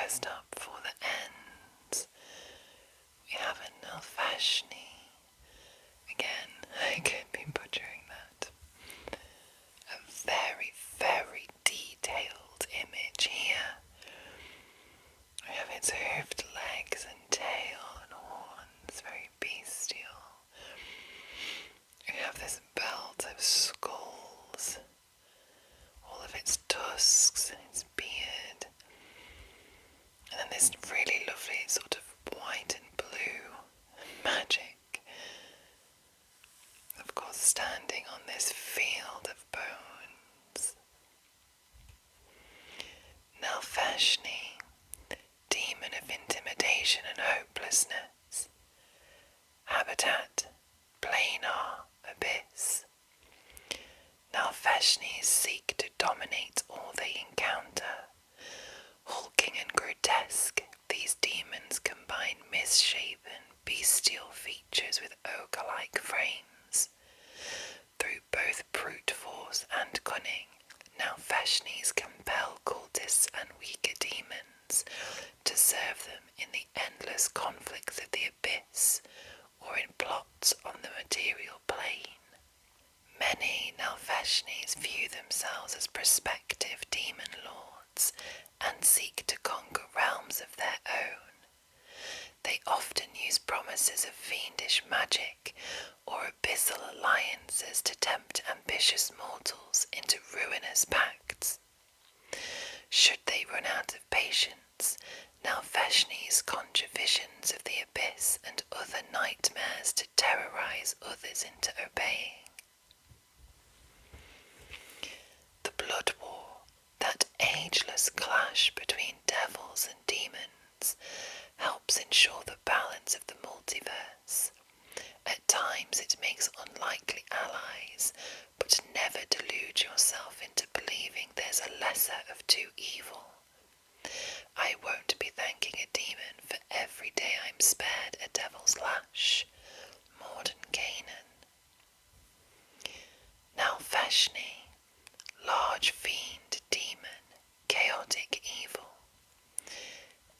rest up for the ends. We have a Nalfeshnee. Again, I could be butchering that. A very, very detailed image here. We have its hoofed legs and tail and horns, very bestial. We have this belt of skulls, all of its tusks and its beard, and then this really lovely sort of white and blue magic. Of course, standing on this field of bones. Nalfeshnee, demon of intimidation and hopelessness. Habitat, planar, abyss. Nalfeshnees seek to dominate all they encounter. Hulking and grotesque, these demons combine misshapen, bestial features with ogre-like frames. Through both brute force and cunning, Nalfeshnees compel cultists and weaker demons to serve them in the endless conflicts of the abyss or in plots on the material plane. Many Nalfeshnees view themselves as prospective demon lords and seek to conquer realms of their own. They often use promises of fiendish magic or abyssal alliances to tempt ambitious mortals into ruinous pacts. Should they run out of patience, Nalfeshnees conjure visions of the abyss and other nightmares to terrorize others into obeying. The blood war, that ageless clash between devils and demons, helps ensure the balance of the multiverse. At times it makes unlikely allies, but never delude yourself into believing there's a lesser of two evil. I won't be thanking a demon for every day I'm spared a devil's lash. Morden Canaan. Nalfeshnee, large fiend demon, chaotic evil.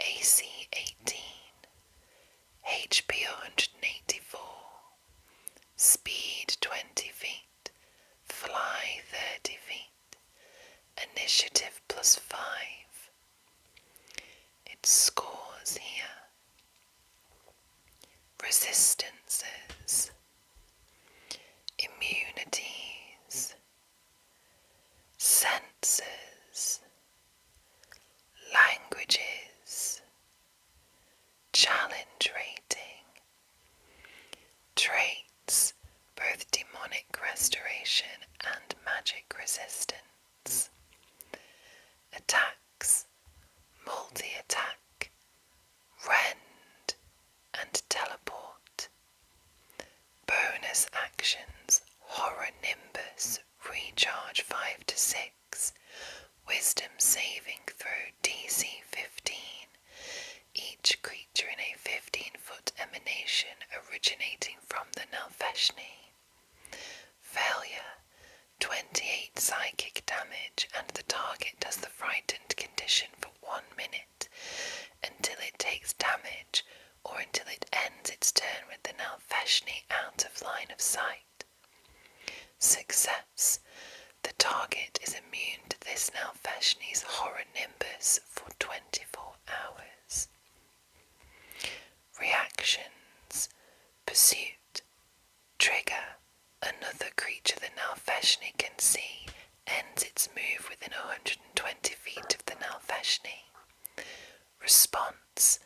AC 18, HP 184, speed 20 feet, fly 30 feet, initiative +5. Its scores here. Resistances, immunities, senses, languages, challenge rating, traits, both demonic restoration and magic resistance, attacks, multi-attack, rend, and teleport, bonus actions, horror nimbus, recharge 5 to 6, wisdom saving throw DC 15, each creature in a 15-foot emanation originating from the Nalfeshnee. Failure, 28 psychic damage, and the target does the frightened condition for 1 minute until it takes damage or until it ends its turn with the Nalfeshnee out of line of sight. Success, the target is immune to this Nalfeshnee's horror nimbus for 24 hours. Reactions, pursuit, trigger, another creature the Nalfeshnee can see ends its move within 120 feet of the Nalfeshnee. Response,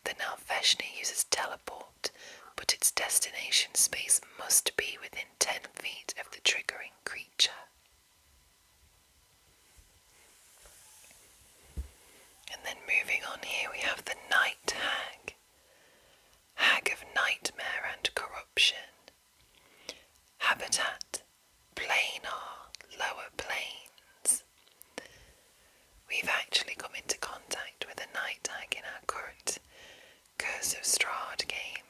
the Nalfeshnee uses teleport, but its destination space must be within 10 feet of the triggering creature. And then moving on here we have the Night Hag. Hag of nightmare and corruption. Habitat, planar, lower planes. We've actually come into contact with a Night Hag in our current Curse of Strahd game.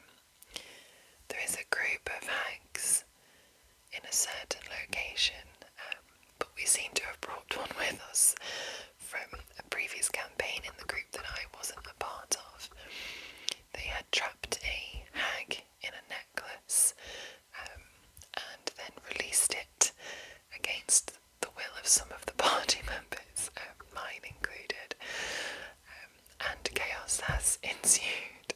There is a group of hags in a certain location, but we seem to have brought one with us from a previous campaign in the group that I chaos ensued.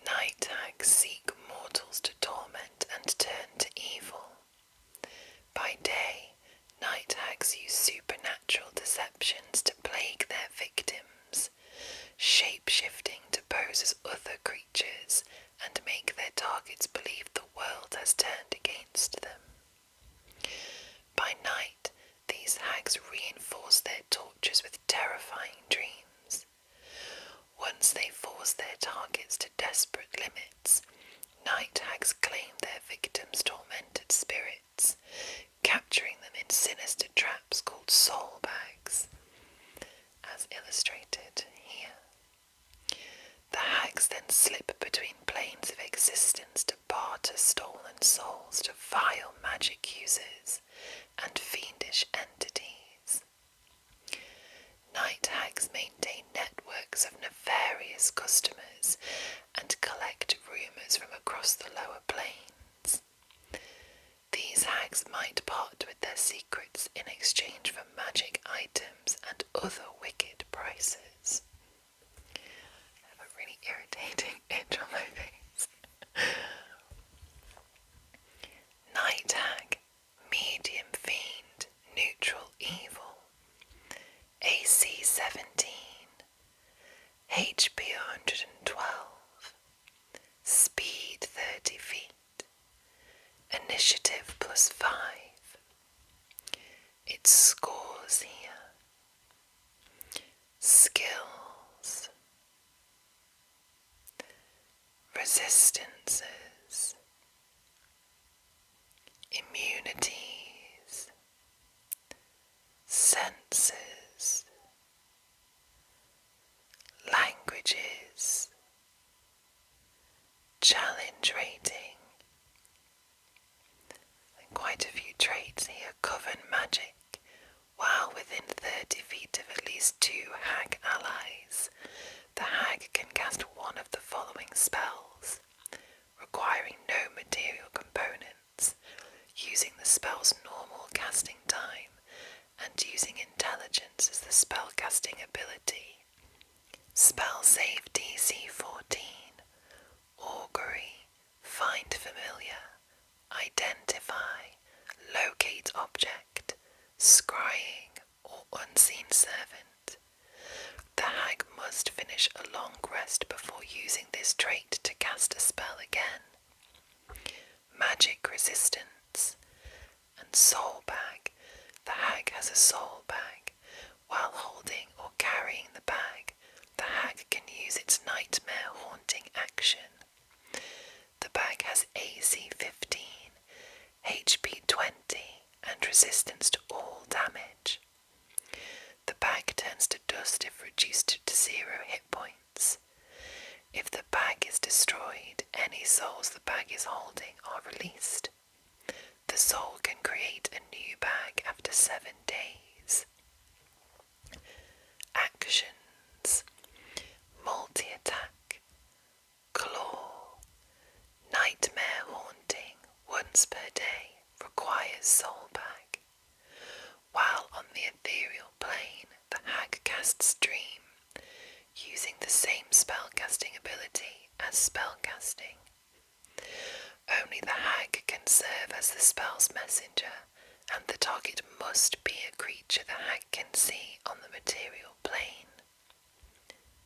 Night hags seek mortals to torment and turn to evil. By day, night hags use supernatural deceptions to plague their victims, shape-shifting to pose as other creatures and make their targets believe the world has turned against them. By night, these hags reinforce their tortures with terrifying dreams. Once they force their targets to desperate limits, night hags claim their victims' tormented spirits, capturing them in sinister traps called soul bags, as illustrated here. The hags then slip between planes of existence to barter stolen souls to vile magic users and fiendish entities. Night hags maintain networks of nefarious customers and collect rumours from across the lower planes. These hags might part with their secrets in exchange for magic items and other wicked prices. I have a really irritating itch on my face. Night hag, medium fiend, neutral evil. AC 17, HP 112, speed 30 feet, initiative +5. Its scores here: skills, resistances, immunities, senses, languages, challenge rating, and quite a few traits here. Coven magic. While within 30 feet of at least 2 hag allies, the hag can cast one of the following spells, requiring no material components, using the spell's normal casting time, and using intelligence as the spellcasting ability. Spell save DC 14, augury, find familiar, identify, locate object, scrying, or unseen servant. The hag must finish a long rest before using this trait to cast a spell again. Magic resistance and soul bag. The hag has a soul bag. While holding or carrying the bag, the hag can use its nightmare haunting action. The bag has AC 15, HP 20, and resistance to all damage. The bag turns to dust if reduced to 0 hit points. If the bag is destroyed, any souls the bag is holding are released. The soul can create a new bag after 7 days. Actions: multi-attack, claw, nightmare haunting once per day, requires soul bag. While on the ethereal plane, the hag casts dream, using the same spellcasting ability as spellcasting. Only the hag can serve as the spell's messenger, and the target must be a creature the hag can see on the material plane.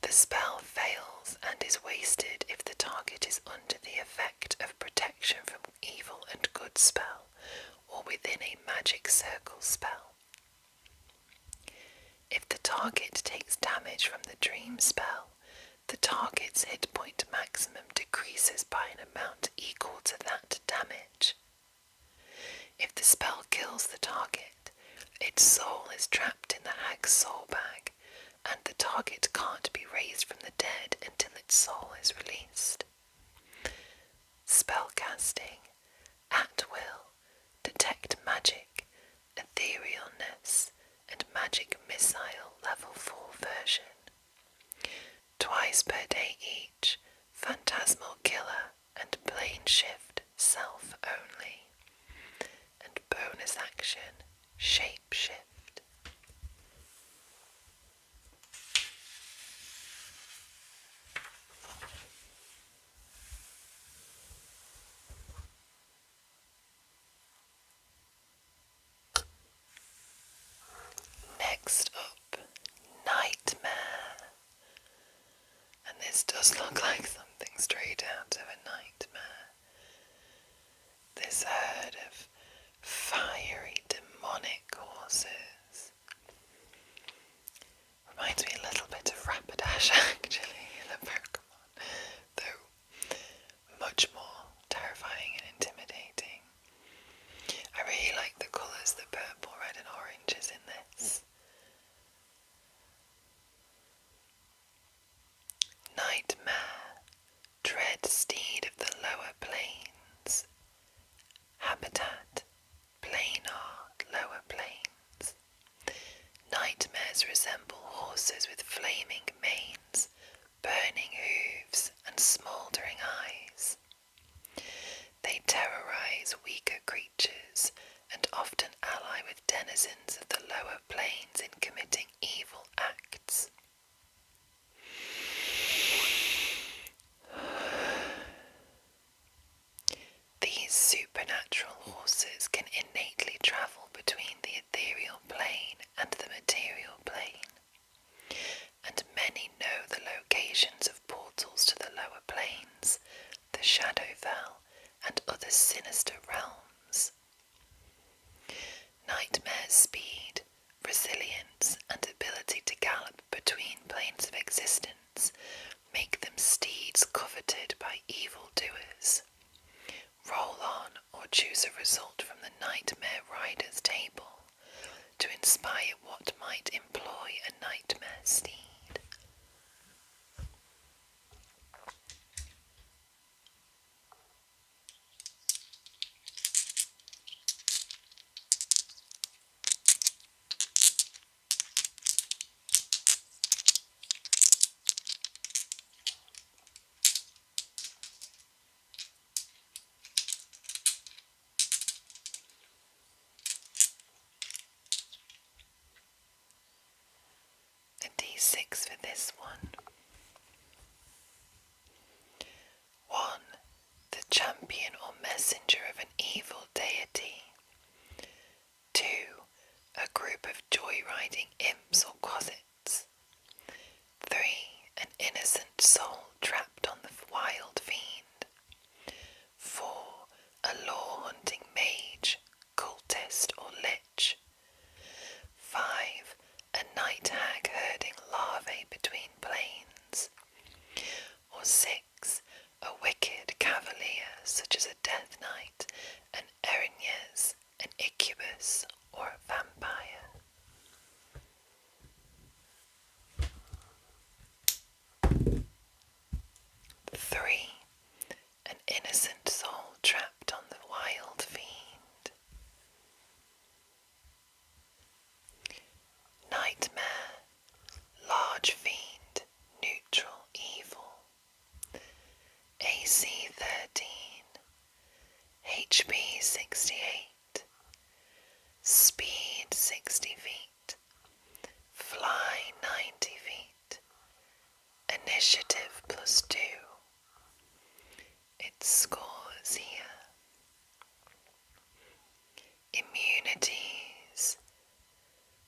The spell fails and is wasted if the target is under the effect of protection from evil and good spell, or within a magic circle spell. If the target takes damage from the dream spell, the target's hit point maximum decreases by an amount equal to that damage. If the spell kills the target, its soul is trapped in the hag's soul bag, and the target can't be raised from the dead until its soul is released. Spellcasting, at will, detect magic, etherealness, and magic missile level 4 version. Twice per day each, phantasmal killer and plane shift self only. And bonus action, shape shift. does look like something straight out of a nightmare. This herd of fiery, demonic horses reminds me a little bit of Rapidash, actually, the Pokemon, though much more terrifying and intimidating. I really like the colours, the purple, red and oranges in this. Nightmare, dread steed of the lower plains. Habitat, planar, lower plains. Nightmares resemble horses with flaming manes, burning hooves and smouldering eyes. They terrorize weaker creatures and often ally with denizens of the lower plains in committing evil acts. These supernatural horses can innately travel between the ethereal plane and the material plane, and many know the locations of portals to the lower planes, the Shadowfell, and other sinister realms. Nightmare's speed, resilience, and ability to gallop between planes of existence make them steeds coveted by evildoers. Roll on or choose a result from the Nightmare Rider's table to inspire what might employ a nightmare steed. A D6 for this one. 1. The champion or messenger of an evil deity. 2. A group of joyriding imps or quasits. 3. An innocent soul trapped on the wild fiend. 4. A law-hunting mage, cultist or lich. 5. A night hag herding larvae between planes. Or 6. A wicked cavalier such as a death knight, an Erinyes, an incubus, or a vampire. Three, an innocent soul trapped on the wild fiend. Nightmare, large fiend, neutral evil. AC 13, HP 68, speed 60 feet, fly 90 feet, initiative +2. Its scores here. Immunities,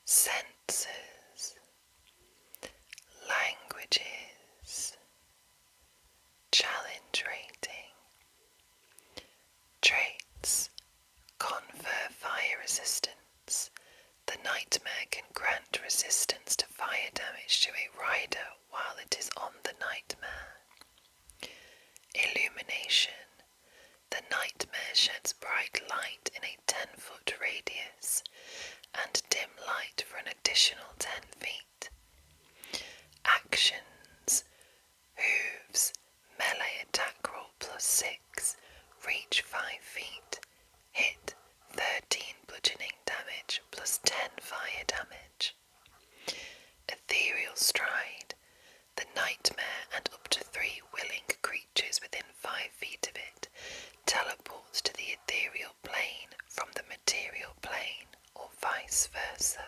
senses, languages, challenge rating, traits, confer fire resistance. The nightmare can grant resistance to fire damage to a rider while it is on the nightmare. Illumination. The nightmare sheds bright light in a 10-foot radius and dim light for an additional 10 feet. Actions. Hooves. Melee attack roll +6. Reach 5 feet. Hit 13 bludgeoning damage +10 fire damage. Ethereal stride. The nightmare and up to 3 willing creatures within 5 feet of it teleports to the ethereal plane from the material plane or vice versa.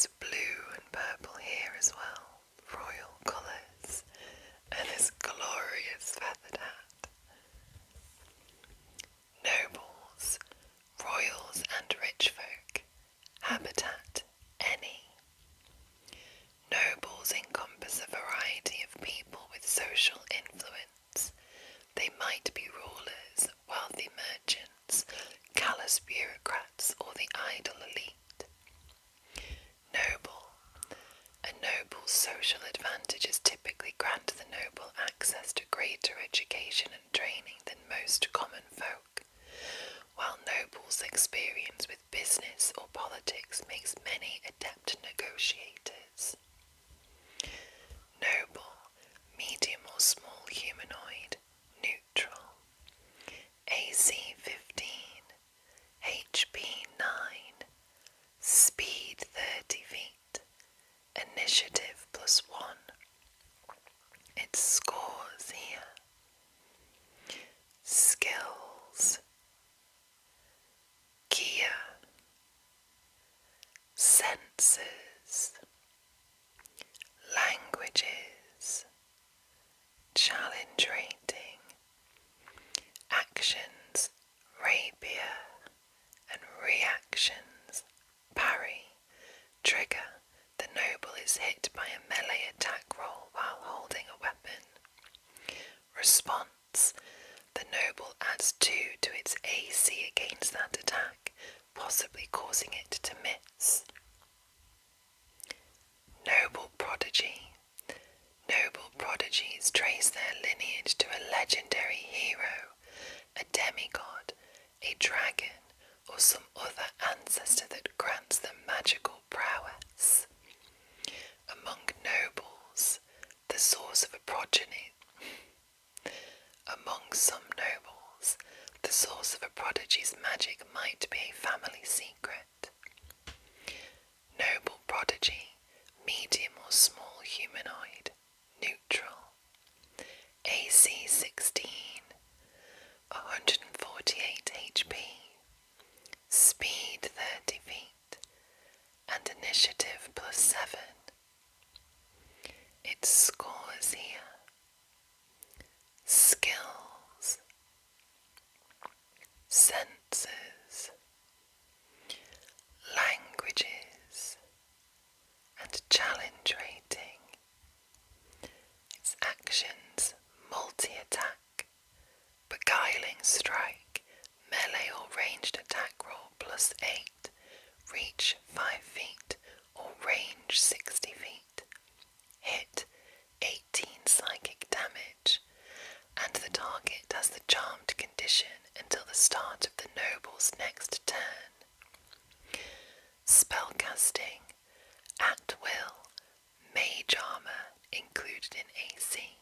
It's blue and purple here as well, royal colours, and this glorious feathered hat. Nobles, royals and rich folk, habitat any. Nobles encompass a variety of people with social influence. They might be rulers, wealthy merchants, callous bureaucrats, or the idle elite. Noble. A noble's social advantages typically grant the noble access to greater education and training than most common folk, while nobles' experience with business or politics makes many adept negotiators. Noble, medium or small humanoid, neutral. AC 15, HP 9, speed 30 feet, initiative +1. Its scores here. Skills, gear, senses, languages, challenge rating, actions, rapier, and reactions, parry, trigger. The noble is hit by a melee attack roll while holding a weapon. Response. The noble adds 2 to its AC against that attack, possibly causing it to miss. Noble prodigy. Noble prodigies trace their lineage to a legendary hero, a demigod, a dragon, or some other ancestor that grants them magical prowess. Among nobles, the source of a progeny. Among some nobles, the source of a prodigy's magic might be a family secret. Noble prodigy, medium or small humanoid, neutral. AC 16, 148 HP, speed 30 feet, and initiative +7. Its scores here. Skills, senses, languages, and challenge rating. Its actions, multi-attack, beguiling strike, melee or ranged attack roll +8, reach 5 feet, or range 60 feet, hit 18 psychic damage, and the target has the charmed condition until the start of the noble's next turn. Spellcasting, at will, mage armor included in AC,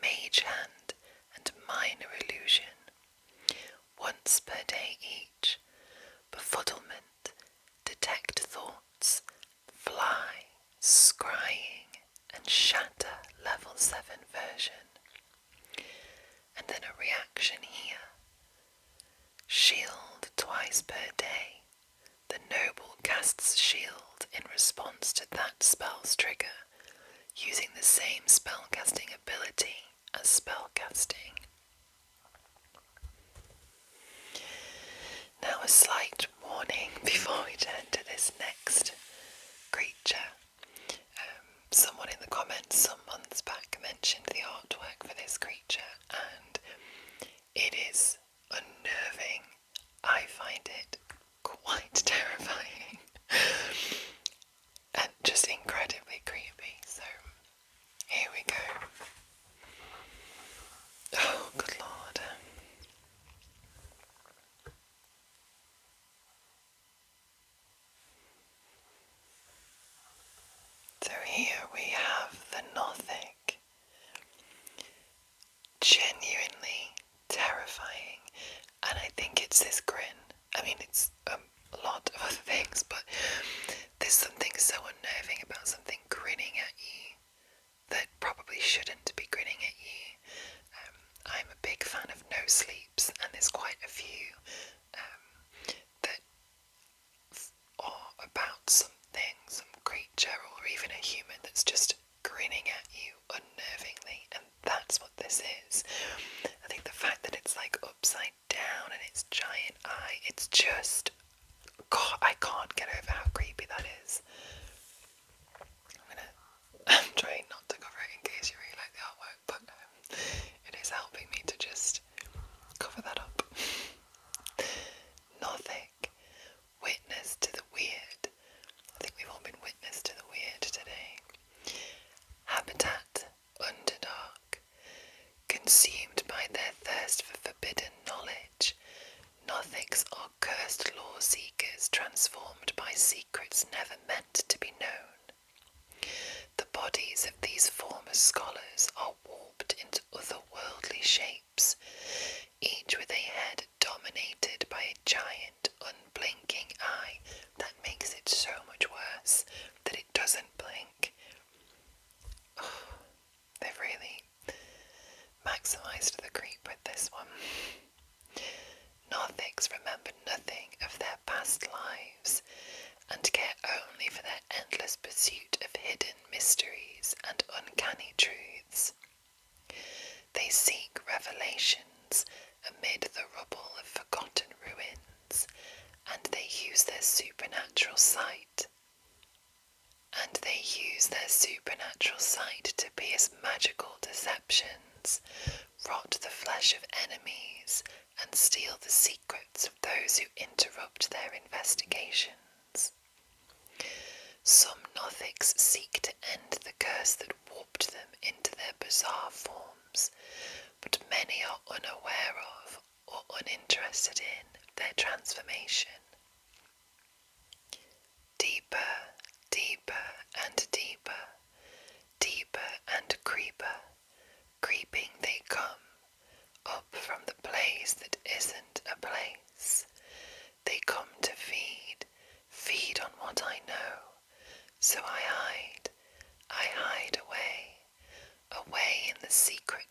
mage hand, and minor illusion, once per day each. Befuddlement, detect thoughts, fly, scrying, and shatter level 7 version. And then a reaction here. Shield twice per day. The noble casts shield in response to that spell's trigger, using the same spellcasting ability as spellcasting. Now a slight warning before we turn to this next creature. Someone in the comments some months back mentioned the artwork for this creature, and it is unnerving. I find it quite terrifying and just incredibly creepy. So here we go. Oh, good lord. bodies of these former scholars are warped into otherworldly shapes, each with a head dominated by a giant, unblinking eye that makes it so much worse that it doesn't blink. Oh, they've really maximised the creep with this one. Nothics remember nothing of their past lives and care only for their endless pursuit of hidden mysteries and uncanny truths. They seek revelations amid the rubble of forgotten ruins, and they use their supernatural sight. To pierce magical deceptions, rot the flesh of enemies, and steal the secrets of those who interrupt their investigations. Some Nothics seek to end the curse that warped them into their bizarre forms, but many are unaware of or uninterested in their transformation. Deeper, deeper and deeper, deeper and creeping they come, up from the place that isn't a place. They come to feed on what I know, so I hide away in the secret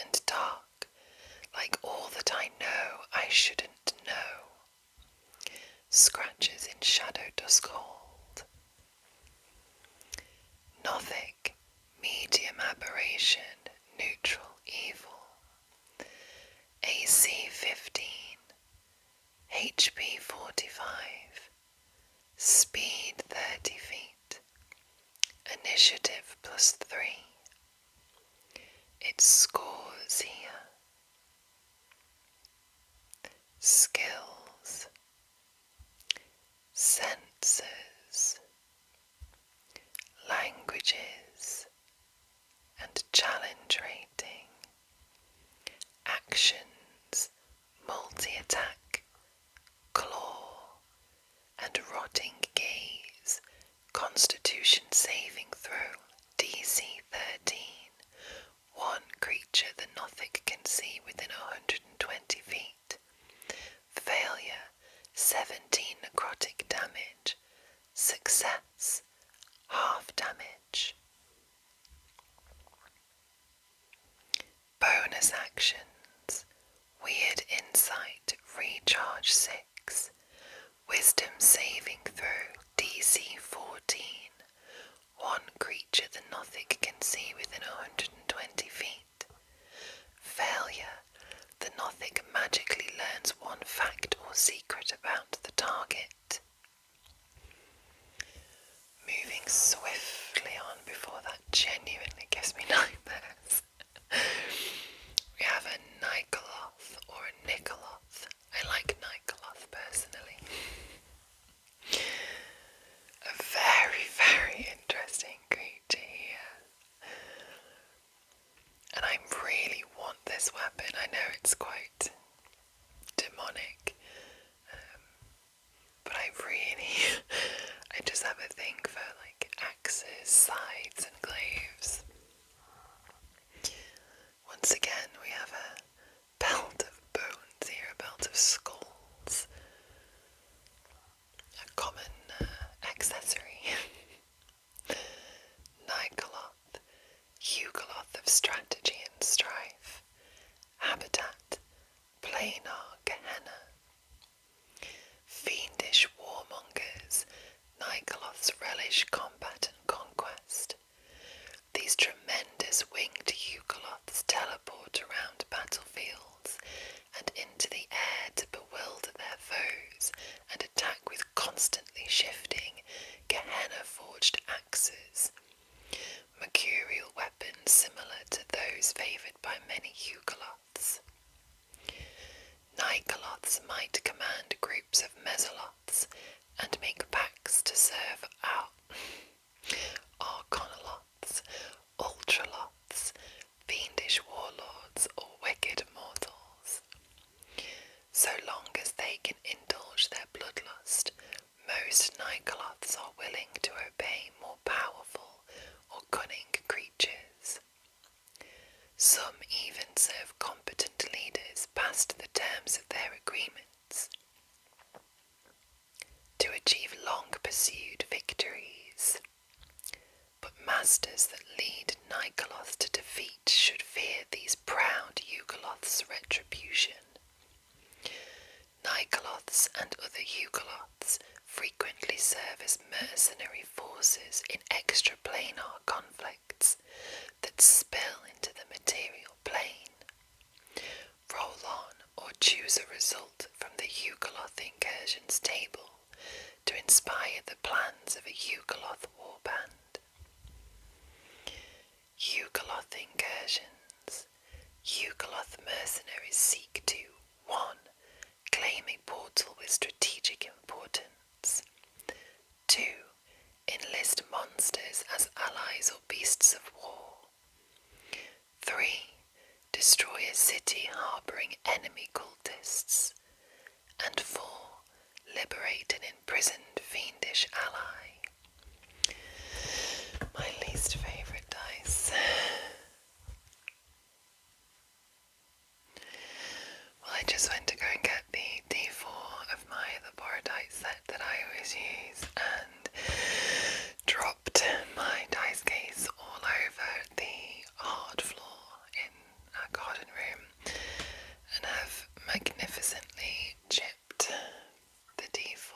and dark, like all that I know I shouldn't know. Scratches in shadow dusk hold. Nothic, medium aberration, neutral evil. AC 15, HP 45, speed 30 feet, initiative +3. Its scores here. Skills, senses, languages, and challenge rating. Actions, multi-attack, claw, and rotting gaze. Constitution saving throw, DC 13. One creature the Nothic can see within 120 feet. Failure, 17 necrotic damage. Success, half damage. Bonus actions. Weird Insight, recharge 6. Wisdom saving throw, DC 14. One creature the Nothic can see within 120 feet. Failure. The Nothic magically learns one fact or secret about the target. Moving swiftly on before that genuinely gives me nightmares. We have a Nycaloth or a Nycaloth. I like Nycaloth personally. A very, very interesting creature here. And I really want this weapon. I know it's quite demonic. But I just have a thing for like axes, scythes and glaives. Once again we have a belt of bones here, a belt of skulls. A common accessory. Nycaloth, Nycaloth of strategy and strife. Habitat, planar Gehenna. Fiendish warmongers, Nycaloths relish combat and conquest. These tremendous winged Nycaloths teleport around battlefields and into the air to bewilder their foes and attack with constantly shifting Gehenna-forged axes, mercurial weapons similar to those favoured by many Nycaloths. Nycaloths might command groups of Mesoloths and make pacts to serve Arcanoloths, Ultraloths, fiendish warlords, or wicked mortals. So long as they can indulge their bloodlust, most Nycaloths are willing to obey more powerful pursued victories. But masters that lead Nycaloth to defeat should fear these proud Nycaloth's retribution. Nycaloths and other Nycaloths frequently serve as mercenary forces in extraplanar conflicts that spill into the material plane. Roll on or choose a result from the Nycaloth incursions table to inspire the plans of a Nycaloth warband. Nycaloth incursions. Nycaloth mercenaries seek to 1. Claim a portal with strategic importance. 2. Enlist monsters as allies or beasts of war. 3. Destroy a city harbouring enemy cultists. And 4. Liberate an imprisoned fiendish ally. My least favourite dice. Well, I just went to go and get the D4 of my other borrowed dice set that I always use and dropped my dice case all over the hard floor in our garden room and have magnificently chipped the D4,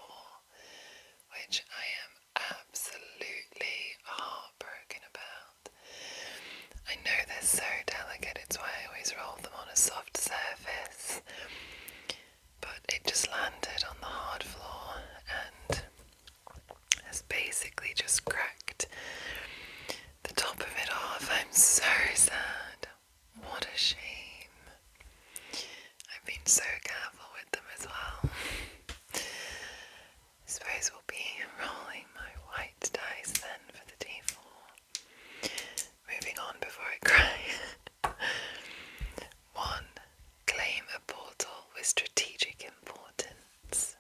which I am absolutely heartbroken about. I know they're so delicate, it's why I always roll them on a soft surface, but it just landed on the hard floor and has basically just cracked the top of it off. I'm so sad. What a shame. I've been so careful with them as well. I suppose we'll be rolling my white dice then for the D4. Moving on before I cry. 1. Claim a portal with strategic importance.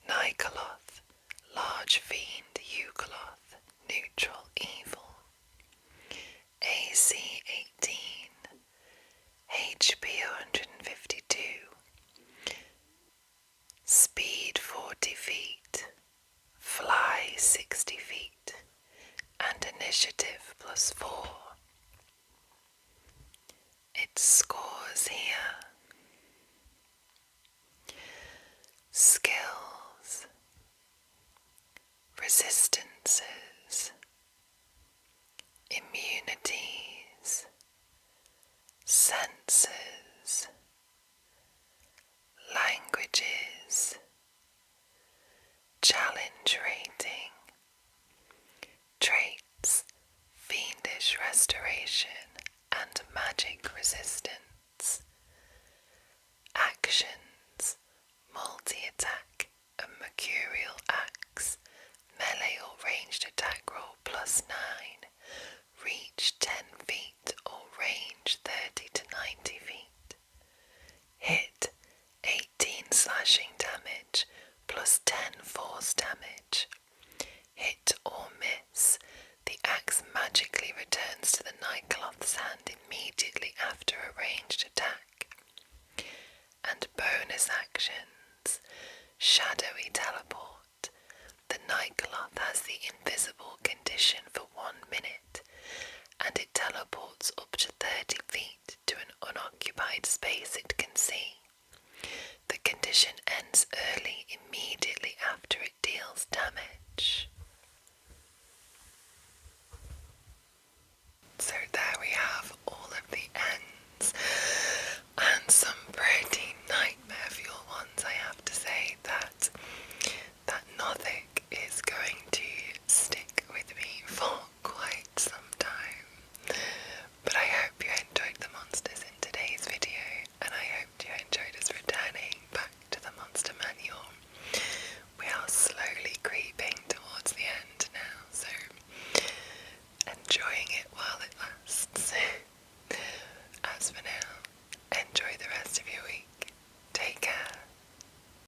Nycaloth, large fiend Nycaloth, neutral evil. AC 18, HP 152, speed 40 feet, fly 60 feet, and initiative +4. Its scores here. Skills, resistances, immunities, senses, languages, challenge rating, traits, fiendish restoration and magic resistance, actions, multi-attack, a mercurial axe, melee or ranged attack roll +9, reach 10 feet or range 30 to 90 feet, hit 18 slashing damage +10 force damage, hit or miss, the axe magically returns to the Nycaloth's hand immediately after a ranged attack, and bonus actions, shadowy teleport. The Nycaloth has the invisible condition for 1 minute, and it teleports up to 30 feet to an unoccupied space it can see. The condition ends early immediately